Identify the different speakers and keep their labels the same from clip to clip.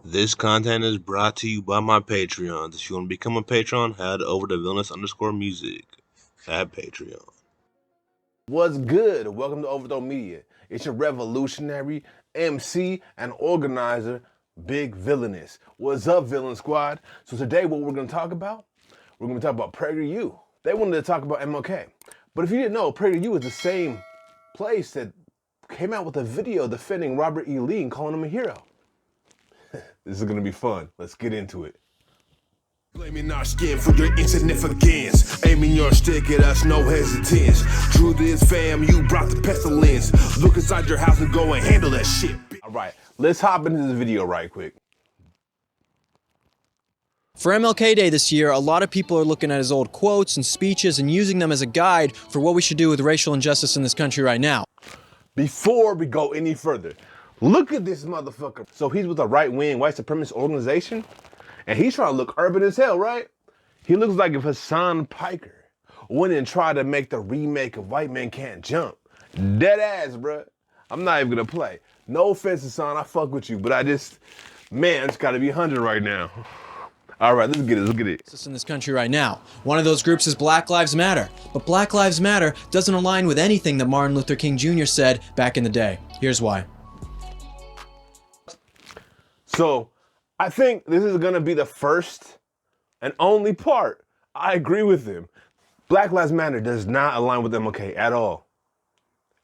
Speaker 1: This content is brought to you by my Patreons. If you want to become a patron, head over to villainous_music at Patreon.
Speaker 2: What's good? Welcome to Overthrow Media. It's your revolutionary MC and organizer, Bigg Villainus. What's up, Villain Squad? So today what we're going to talk about? We're going to talk about prageru. They wanted to talk about MLK. But if you didn't know, prageru is the same place that came out with a video defending Robert E. Lee and calling him a hero. This is going to be fun. Let's get into it.
Speaker 3: Blaming our skin for your insignificance. Aiming your stick at us, no hesitance. Truth is, fam, you brought the pestilence. Look inside your house and go and handle that shit.
Speaker 2: All right, let's hop into this video right quick.
Speaker 4: For MLK Day this year, a lot of people are looking at his old quotes and speeches and using them as a guide for what we should do with racial injustice in this country right now.
Speaker 2: Before we go any further, look at this motherfucker. So he's with a right-wing white supremacist organization, and he's trying to look urban as hell, right? He looks like if Hasan Piker went and tried to make the remake of White Men Can't Jump. Dead ass, bruh. I'm not even gonna play. No offense, Hasan, I fuck with you, but I just gotta be 100 right now. All right, let's get it.
Speaker 4: In this country right now. One of those groups is Black Lives Matter. But Black Lives Matter doesn't align with anything that Martin Luther King Jr. said back in the day. Here's why.
Speaker 2: So, I think this is gonna be the first and only part. I agree with him. Black Lives Matter does not align with MLK at all.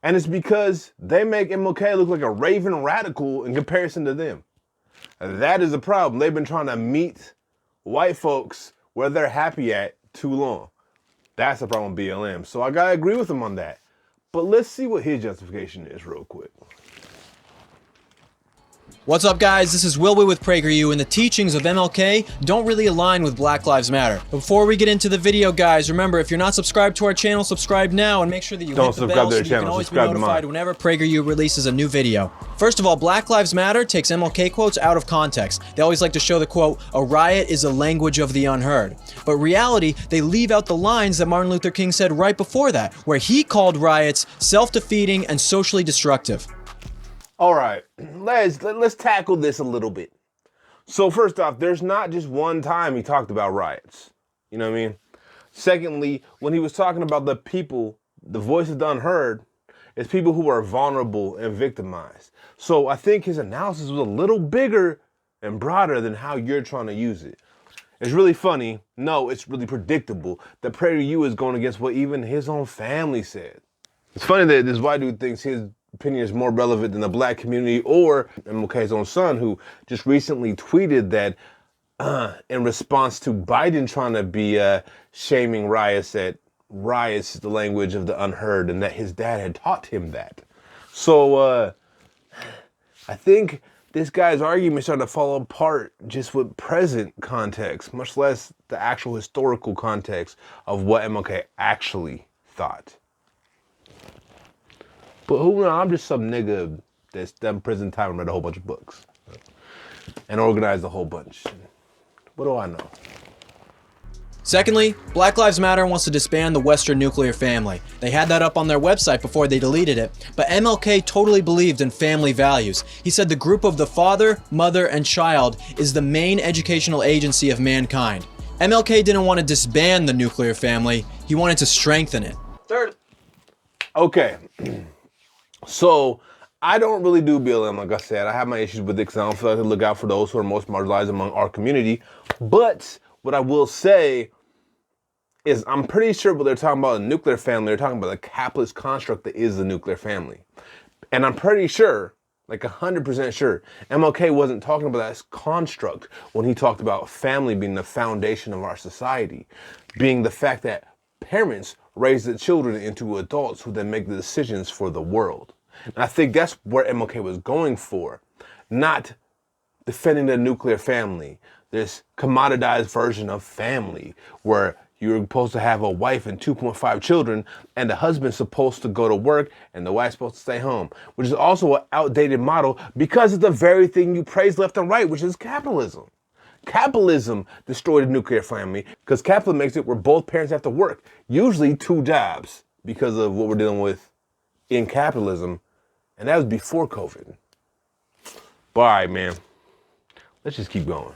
Speaker 2: And it's because they make MLK look like a raving radical in comparison to them. And that is the problem. They've been trying to meet white folks where they're happy at too long. That's the problem with BLM. So I gotta agree with him on that. But let's see what his justification is real quick.
Speaker 4: What's up, guys? This is Wilby with prageru, and the teachings of MLK don't really align with Black Lives Matter. Before we get into the video, guys, remember, if you're not subscribed to our channel, subscribe now and make sure that you hit the bell so you can always be notified whenever prageru releases a new video. First of all, Black Lives Matter takes MLK quotes out of context. They always like to show the quote, "A riot is a language of the unheard." But reality, they leave out the lines that Martin Luther King said right before that, where he called riots self-defeating and socially destructive.
Speaker 2: All right, let's tackle this a little bit. So first off, there's not just one time he talked about riots. You know what I mean? Secondly, when he was talking about the people, the voices unheard, it's people who are vulnerable and victimized. So I think his analysis was a little bigger and broader than how you're trying to use it. It's really funny. No, it's really predictable that prageru is going against what even his own family said. It's funny that this white dude thinks his opinion is more relevant than the black community or MLK's own son, who just recently tweeted that in response to Biden trying to be shaming riots, that riots is the language of the unheard and that his dad had taught him that. So I think this guy's argument started to fall apart just with present context, much less the actual historical context of what MLK actually thought. But who knows? I'm just some nigga that's done prison time and read a whole bunch of books and organized a whole bunch. What do I know?
Speaker 4: Secondly, Black Lives Matter wants to disband the Western nuclear family. They had that up on their website before they deleted it, but MLK totally believed in family values. He said the group of the father, mother, and child is the main educational agency of mankind. MLK didn't want to disband the nuclear family, he wanted to strengthen it. Third.
Speaker 2: Okay. So, I don't really do BLM, like I said. I have my issues with it because I don't feel like I look out for those who are most marginalized among our community. But what I will say is I'm pretty sure when they're talking about a nuclear family, they're talking about the capitalist construct that is the nuclear family. And I'm pretty sure, like 100% sure, MLK wasn't talking about that construct when he talked about family being the foundation of our society, being the fact that parents raise the children into adults who then make the decisions for the world. And I think that's where MLK was going for, not defending the nuclear family, this commoditized version of family where you're supposed to have a wife and 2.5 children and the husband's supposed to go to work and the wife's supposed to stay home, which is also an outdated model because it's the very thing you praise left and right, which is capitalism. Capitalism destroyed the nuclear family because capitalism makes it where both parents have to work, usually 2 jobs because of what we're dealing with in capitalism. And that was before COVID. But all right, man. Let's just keep going.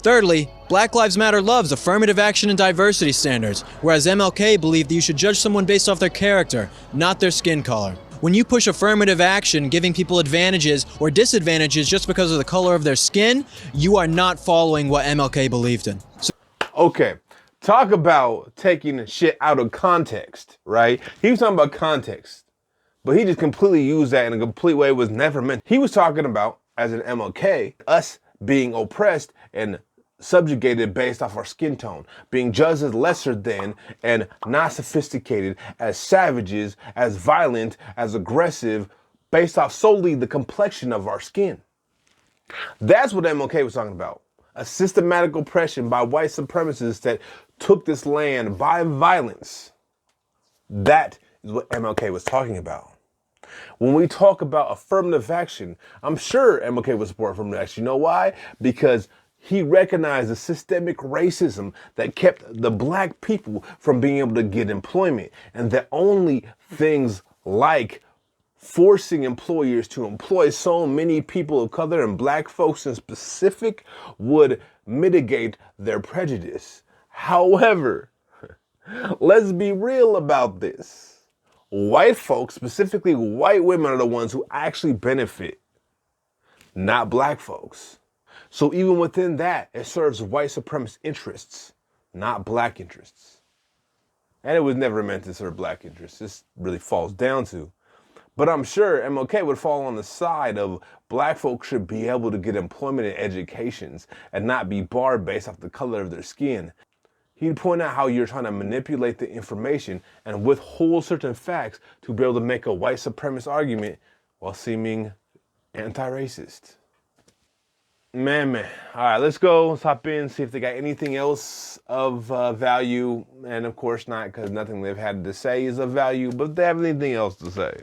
Speaker 4: Thirdly, Black Lives Matter loves affirmative action and diversity standards, whereas MLK believed that you should judge someone based off their character, not their skin color. When you push affirmative action, giving people advantages or disadvantages just because of the color of their skin, you are not following what MLK believed in.
Speaker 2: Okay, talk about taking shit out of context, right? He was talking about context, but he just completely used that in a complete way it was never meant. He was talking about, as an MLK, us being oppressed and subjugated based off our skin tone, being judged as lesser than and not sophisticated, as savages, as violent, as aggressive, based off solely the complexion of our skin. That's what MLK was talking about. A systematic oppression by white supremacists that took this land by violence. That is what MLK was talking about. When we talk about affirmative action, I'm sure MLK would support affirmative action. You know why? Because he recognized the systemic racism that kept the black people from being able to get employment, and that only things like forcing employers to employ so many people of color and black folks in specific would mitigate their prejudice. However, let's be real about this. White folks, specifically white women, are the ones who actually benefit, not black folks. So even within that, it serves white supremacist interests, not black interests. And it was never meant to serve black interests. This really falls down to. But I'm sure MLK would fall on the side of black folks should be able to get employment and educations and not be barred based off the color of their skin. He'd point out how you're trying to manipulate the information and withhold certain facts to be able to make a white supremacist argument while seeming anti-racist. Man. All right, let's go. Let's hop in, see if they got anything else of value. And of course not, because nothing they've had to say is of value, but if they have anything else to say.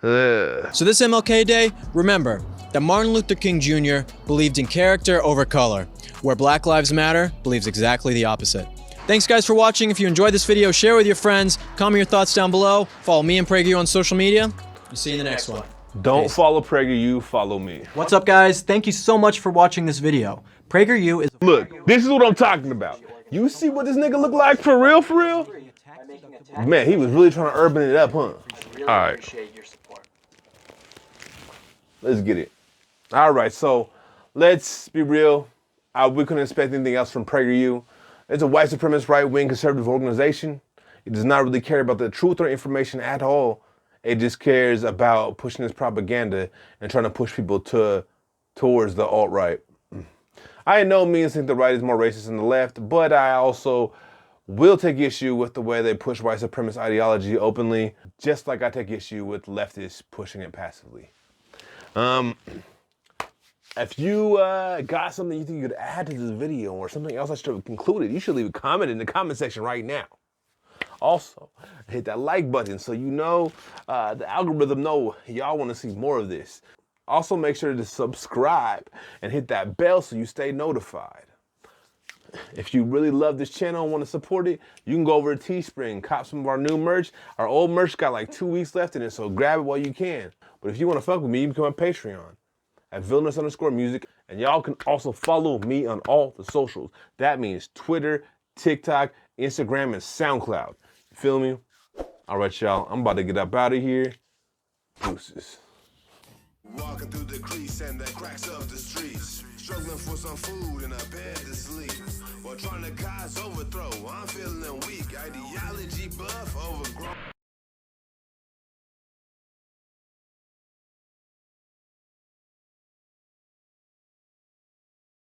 Speaker 4: So this MLK Day, remember that Martin Luther King Jr. believed in character over color, where Black Lives Matter believes exactly the opposite. Thanks guys for watching. If you enjoyed this video, share with your friends, comment your thoughts down below, follow me and prager on social media. We'll see you in the next one.
Speaker 2: Don't follow PragerU, follow me.
Speaker 4: What's up guys? Thank you so much for watching this video. PragerU is—
Speaker 2: Look, this is what I'm talking about. You see what this nigga look like for real, for real? Man, he was really trying to urban it up, huh? All right. Let's get it. All right, so let's be real. We couldn't expect anything else from PragerU. It's a white supremacist right-wing conservative organization. It does not really care about the truth or information at all. It just cares about pushing this propaganda and trying to push people towards the alt-right. I in no means think the right is more racist than the left, but I also will take issue with the way they push white supremacist ideology openly, just like I take issue with leftists pushing it passively. If you got something you think you could add to this video or something else I should have concluded, you should leave a comment in the comment section right now. Also, hit that like button so you know the algorithm know y'all want to see more of this. Also, make sure to subscribe and hit that bell so you stay notified. If you really love this channel and want to support it, you can go over to Teespring, cop some of our new merch. Our old merch got like 2 weeks left in it, so grab it while you can. But if you want to fuck with me, you can become a Patreon at Villainus_music. And y'all can also follow me on all the socials. That means Twitter, TikTok, Instagram, and SoundCloud. You feel me? All right, y'all. I'm about to get up out of here. Deuces.
Speaker 3: Walking through the crease and the cracks of the streets, struggling for some food and a bed to sleep, while trying to cause overthrow. I'm feeling weak, ideology buff over.